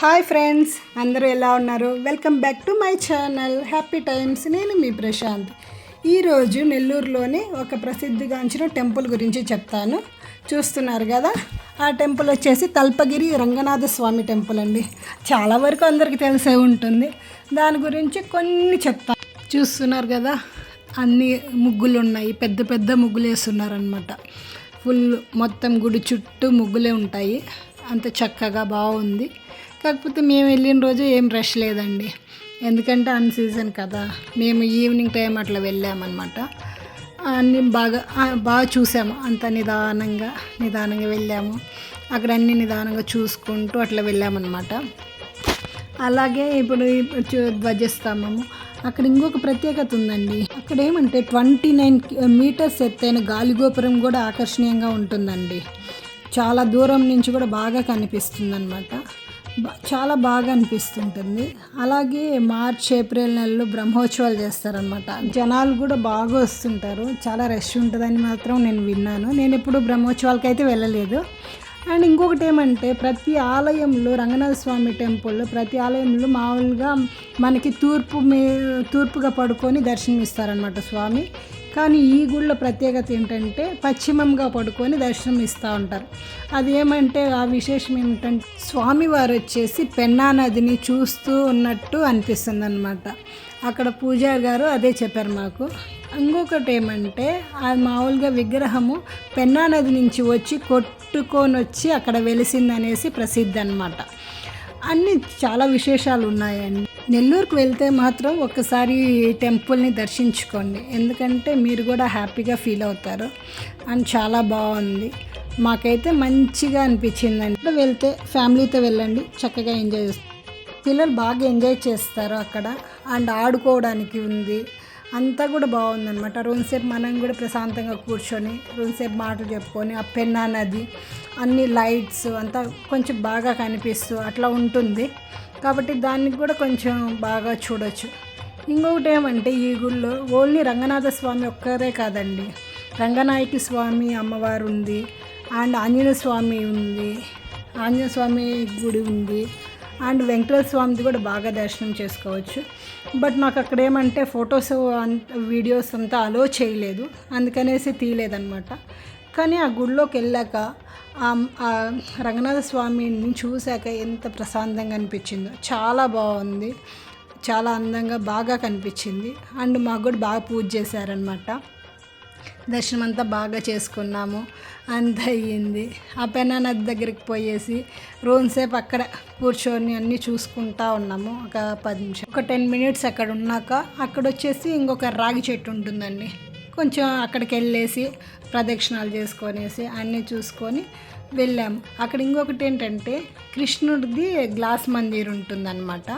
Hi friends, అందరూ ఎలా ఉన్నారు? Welcome back to my channel happy times. నేను మీ ప్రశాంత్. ఈరోజు నెల్లూరులోని ఒక ప్రసిద్ధిగాంచిన టెంపుల్ గురించి చెప్తాను. చూస్తున్నారు కదా, ఆ టెంపుల్ వచ్చేసి తల్పగిరి రంగనాథ స్వామి టెంపుల్ అండి. చాలా వరకు అందరికీ తెలిసే ఉంటుంది. దాని గురించి కొన్ని చెప్తాను. చూస్తున్నారు కదా, అన్ని ముగ్గులు ఉన్నాయి, పెద్ద పెద్ద ముగ్గులు వేస్తున్నారనమాట. ఫుల్ మొత్తం గుడి చుట్టూ ముగ్గులే ఉంటాయి. అంత చక్కగా బాగుంది. కాకపోతే మేము వెళ్ళిన రోజు ఏం రష్ లేదండి, ఎందుకంటే అన్ సీజన్ కదా. మేము ఈవినింగ్ టైం అట్లా వెళ్ళామన్నమాట. అన్నీ బాగా చూసాము. అంత నిదానంగా వెళ్ళాము. అక్కడ అన్నీ నిదానంగా చూసుకుంటూ అట్లా వెళ్ళామన్నమాట. అలాగే ఇప్పుడు ధ్వజస్తంభము, అక్కడ ఇంకొక ప్రత్యేకత ఉందండి. అక్కడ ఏమంటే 29 మీటర్స్ ఎత్తైన గాలిగోపురం కూడా ఆకర్షణీయంగా ఉంటుందండి. చాలా దూరం నుంచి కూడా బాగా కనిపిస్తుంది అనమాట. చాలా బాగా అనిపిస్తుంటుంది. అలాగే మార్చ్ ఏప్రిల్ నెలలో బ్రహ్మోత్సవాలు చేస్తారనమాట. జనాలు కూడా బాగా వస్తుంటారు. చాలా రష్ ఉంటుందని మాత్రం నేను విన్నాను. నేను ఎప్పుడు బ్రహ్మోత్సవాలకి అయితే వెళ్ళలేదు. అండ్ ఇంకొకటి ఏమంటే, ప్రతి ఆలయంలో రంగనాథ స్వామి టెంపుల్లో ప్రతి ఆలయంలో మామూలుగా మనకి తూర్పుగా పడుకొని దర్శనం ఇస్తారనమాట స్వామి. కానీ ఈ గుళ్ళో ప్రత్యేకత ఏంటంటే పశ్చిమంగా పడుకొని దర్శనం ఇస్తూ ఉంటారు. అది ఏమంటే ఆ విశేషం ఏమిటంటే, స్వామివారు వచ్చేసి పెన్నా నదిని చూస్తూ ఉన్నట్టు అనిపిస్తుంది అనమాట. అక్కడ పూజారి గారు అదే చెప్పారు మాకు. ఇంకొకటి ఏమంటే, అది మామూలుగా విగ్రహము పెన్నా నది నుంచి వచ్చి కొట్టుకొని వచ్చి అక్కడ వెలిసిందనేసి ప్రసిద్ధి అనమాట. అన్నీ చాలా విశేషాలు ఉన్నాయండి. నెల్లూరుకు వెళ్తే మాత్రం ఒక్కసారి టెంపుల్ని దర్శించుకోండి, ఎందుకంటే మీరు కూడా హ్యాపీగా ఫీల్ అవుతారు. అండ్ చాలా బాగుంది. మాకైతే మంచిగా అనిపించిందండి. వెళ్తే ఫ్యామిలీతో వెళ్ళండి, చక్కగా ఎంజాయ్ చేస్తారు. పిల్లలు బాగా ఎంజాయ్ చేస్తారు అక్కడ. అండ్ ఆడుకోవడానికి ఉంది, అంతా కూడా బాగుందన్నమాట. రోజుసేపు మనం కూడా ప్రశాంతంగా కూర్చొని రోజుసేపు మాటలు చెప్పుకొని ఆ పెన్నా నది, అన్ని లైట్స్ అంతా కొంచెం బాగా కనిపిస్తూ అట్లా ఉంటుంది. కాబట్టి దానికి కూడా కొంచెం బాగా చూడొచ్చు. ఇంకొకటి ఏమంటే, ఈ గుళ్ళో ఓన్లీ రంగనాథ స్వామి ఒక్కరే కాదండి, రంగనాయకి స్వామి అమ్మవారు ఉంది, అండ్ ఆంజనేయ స్వామి ఉంది, ఆంజనేయ స్వామి గుడి ఉంది, అండ్ వెంకటేశ్వర స్వామిది కూడా బాగా దర్శనం చేసుకోవచ్చు. బట్ నాకు అక్కడ ఏమంటే ఫొటోస్ వీడియోస్ అంతా అలో చేయలేదు, అందుకనేసి తీయలేదన్నమాట. కానీ ఆ గుడిలోకి వెళ్ళాక ఆ రంగనాథ స్వామిని చూశాక ఎంత ప్రశాంతంగా అనిపించిందో. చాలా బాగుంది, చాలా అందంగా బాగా కనిపించింది. అండ్ మాకు కూడా బాగా పూజ చేశారనమాట. దర్శనం అంతా బాగా చేసుకున్నాము, అంత అయ్యింది. ఆ పెన్నా నది దగ్గరికి పోయేసి రోజుసేపు అక్కడ కూర్చొని అన్నీ చూసుకుంటా ఉన్నాము. ఒక 10 నిమిషాలు, ఒక 10 మినిట్స్ అక్కడ ఉన్నాక అక్కడ వచ్చేసి ఇంకొక రాగి చెట్టు ఉంటుందండి. కొంచెం అక్కడికి వెళ్ళేసి ప్రదక్షిణాలు చేసుకొనేసి అన్నీ చూసుకొని వెళ్ళాము. అక్కడ ఇంకొకటి ఏంటంటే, కృష్ణుడిది గ్లాస్ మందిర్ ఉంటుందన్నమాట.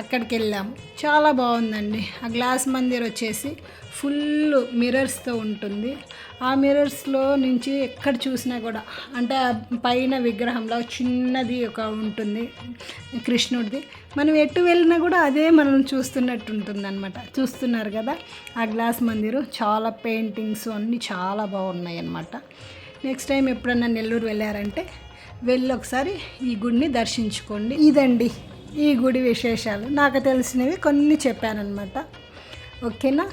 అక్కడికి వెళ్ళాము. చాలా బాగుందండి. ఆ గ్లాస్ మందిర్ వచ్చేసి ఫుల్ మిర్రర్స్తో ఉంటుంది. ఆ మిర్రర్స్లో నుంచి ఎక్కడ చూసినా కూడా, అంటే ఆ పైన విగ్రహంలో చిన్నది ఒక ఉంటుంది కృష్ణుడిది. మనం ఎటు వెళ్ళినా కూడా అదే మనం చూస్తున్నట్టు ఉంటుంది అనమాట. చూస్తున్నారు కదా, ఆ గ్లాస్ మందిరు చాలా పెయింటింగ్స్ అన్నీ చాలా బాగున్నాయి అన్నమాట. నెక్స్ట్ టైం ఎప్పుడన్నా నెల్లూరు వెళ్ళారంటే వెళ్ళి ఒకసారి ఈ గుడిని దర్శించుకోండి. ఇదండి ఈ గుడి విశేషాలు. నాకు తెలిసినవి కొన్ని చెప్పానన్నమాట. ఓకేనా?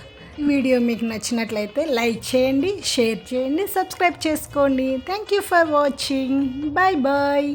వీడియో మీకు నచ్చినట్లయితే లైక్ చేయండి, షేర్ చేయండి, సబ్స్క్రైబ్ చేసుకోండి. Thank you for watching. Bye bye.